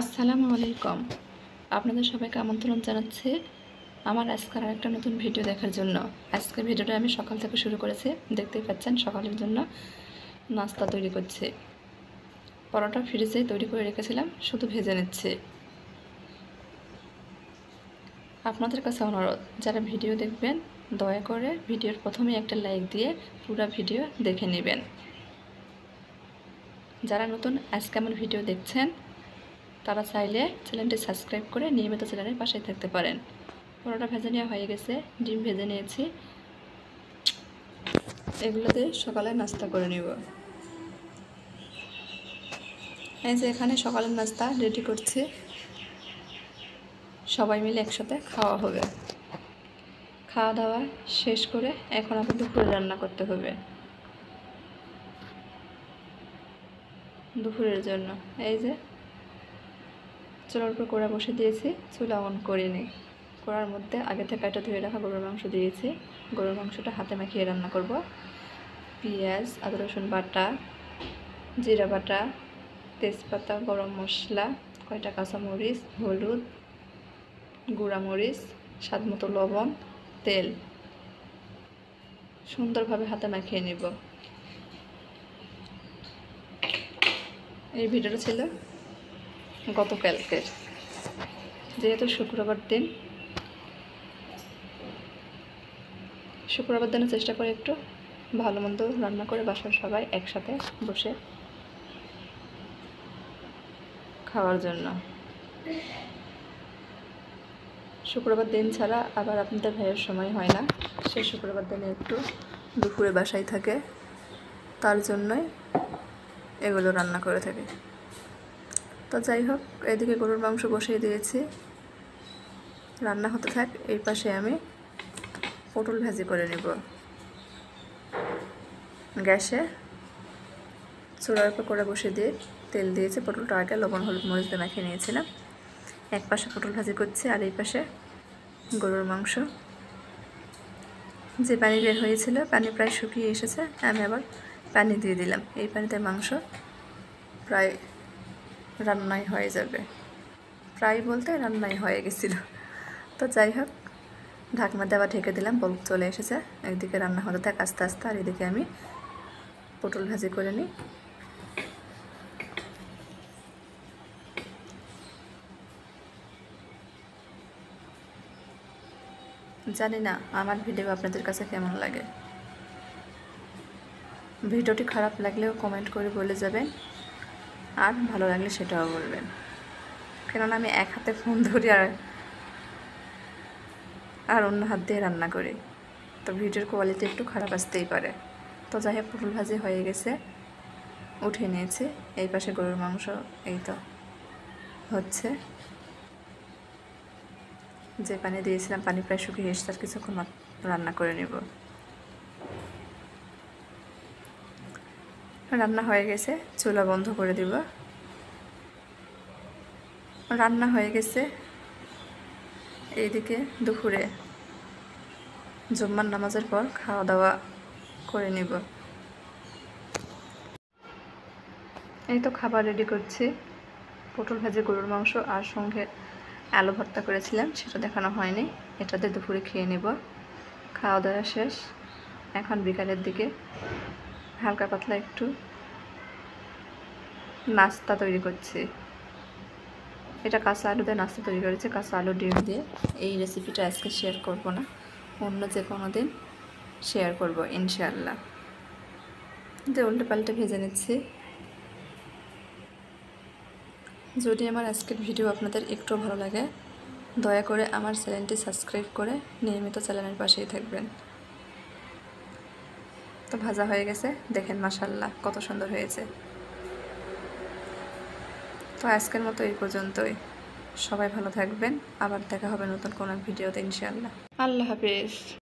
আসসালামু আলাইকুম। আপনাদের সবাইকে আমন্ত্রণ জানাচ্ছি আমার আজকের আরেকটা নতুন ভিডিও দেখার জন্য। আজকের ভিডিওটা আমি সকাল থেকে শুরু করেছি। দেখতেই পাচ্ছেন সকালের জন্য নাস্তা তৈরি করছি। পরোটা ফ্রিজে তৈরি করে রেখেছিলাম, শুধু ভেজে নিচ্ছি। আপনাদের কাছে অনুরোধ, যারা ভিডিও দেখবেন দয়া করে ভিডিওর প্রথমেই একটা লাইক দিয়ে পুরো ভিডিও দেখে নেবেন। যারা নতুন আজকে আমার ভিডিও দেখছেন তারা চাইলে চ্যানেলটি সাবস্ক্রাইব করে নিয়মিত চ্যানেলের পাশেই থাকতে পারেন। পরোটা ভেজে নেওয়া হয়ে গেছে, ডিম ভেজে নিয়েছি। এগুলোতে সকালে নাস্তা করে নেব। এই যে এখানে সকালের নাস্তা রেডি করছি, সবাই মিলে একসাথে খাওয়া হবে। খাওয়া দাওয়া শেষ করে এখন আবার দুপুরে রান্না করতে হবে। দুপুরের জন্য এই যে চুলার উপর কড়া বসে দিয়েছি, চুলা অন করিনি। কড়ার মধ্যে আগে থেকে একটা ধুয়ে রাখা গরুর মাংস দিয়েছি। গরুর মাংসটা হাতে মাখিয়ে রান্না করব। পেঁয়াজ, আদা রসুন বাটা, জিরা বাটা, তেজপাতা, গরম মশলা, কয়টা কাঁচামরিচ, হলুদ, গুঁড়ামরিচ, স্বাদ মতো লবণ, তেল সুন্দরভাবে হাতে মাখিয়ে নিব। এই ভিডিওটা ছিল গতকালকের, যেহেতু শুক্রবার দিন চেষ্টা করে একটু ভালো মন্দ রান্না করে বাসার সবাই একসাথে বসে খাওয়ার জন্য। শুক্রবার দিন ছাড়া আবার আপনাদের ভাইয়ের সময় হয় না, সেই শুক্রবার দিনে একটু দুপুরে বাসায় থাকে, তার জন্যই এগুলো রান্না করে থাকে। তো যাই হোক, এদিকে গরুর মাংস বসিয়ে দিয়েছি, রান্না হতে থাক। এই পাশে আমি পটল ভাজি করে নেব। গ্যাসে চুলার উপর করে বসিয়ে দিয়ে তেল দিয়েছি। পটলটা আগে লবণ হলুদ মরিচ দিয়ে মাখিয়ে নিয়েছিলাম। এক পাশে পটল ভাজি করছি আর এই পাশে গরুর মাংস। যে পানি বের হয়েছিল, পানি প্রায় শুকিয়ে এসেছে, আমি আবার পানি দিয়ে দিলাম। এই পানিতে মাংস প্রায় রান্নাই হয়ে যাবে। প্রায় বলতে রান্নাই হয়ে গেছিলো। তো যাই হোক, ঢাকনা দেওয়া ঢেকে দিলাম, বলক চলে এসেছে। একদিকে রান্না হতে থাক আস্তে আস্তে, আর এদিকে আমি পটল ভাজি করে নিই। জানি না আমার ভিডিও আপনাদের কাছে কেমন লাগে। ভিডিওটি খারাপ লাগলেও কমেন্ট করে বলে যাবেন, আর ভালো লাগলে সেটাও বলবেন। কেননা আমি এক হাতে ফোন ধরি আর অন্য হাত দিয়ে রান্না করি, তো ভিডিওর কোয়ালিটি একটু খারাপ আসতেই পারে। তো যাই হোক, পটল ভাজি হয়ে গেছে, উঠিয়ে নিয়েছি। এই পাশে গরুর মাংস এই তো হচ্ছে। যে পানি দিয়েছিলাম, পানি প্রায় শুকিয়ে এসেছে, আর কিছুক্ষণ রান্না করে নেব। রান্না হয়ে গেছে, চুলা বন্ধ করে দিব। রান্না হয়ে গেছে। এইদিকে দুপুরে জুম্মার নামাজের পর খাওয়া দাওয়া করে নিব। এই তো খাবার রেডি করছি, পটল ভাজি, গরুর মাংস আর সঙ্গে আলু ভর্তা করেছিলাম, সেটা দেখানো হয়নি। এটাতে দুপুরে খেয়ে নেব। খাওয়া দাওয়া শেষ। এখন বিকালের দিকে হালকা পাতলা একটু নাস্তা তৈরি করছি। এটা কাঁচা আলু দিয়ে নাস্তা তৈরি করেছি, কাঁচা আলু ডিম দিয়ে। এই রেসিপিটা আজকে শেয়ার করব না, অন্য যে কোনো দিন শেয়ার করব ইনশাআল্লাহ। যে উল্টে পাল্টে ভেজে নিচ্ছি। যদি আমার আজকের ভিডিও আপনাদের একটু ভালো লাগে, দয়া করে আমার চ্যানেলটি সাবস্ক্রাইব করে নিয়মিত চ্যানেলের পাশেই থাকবেন। তো ভাজা হয়ে গেছে, দেখেন মাশাআল্লাহ কত সুন্দর হয়েছে। তো আজকের মতো এই পর্যন্তই। সবাই ভালো থাকবেন, আবার দেখা হবে নতুন কোনো ভিডিওতে ইনশাআল্লাহ। আল্লাহ হাফেজ।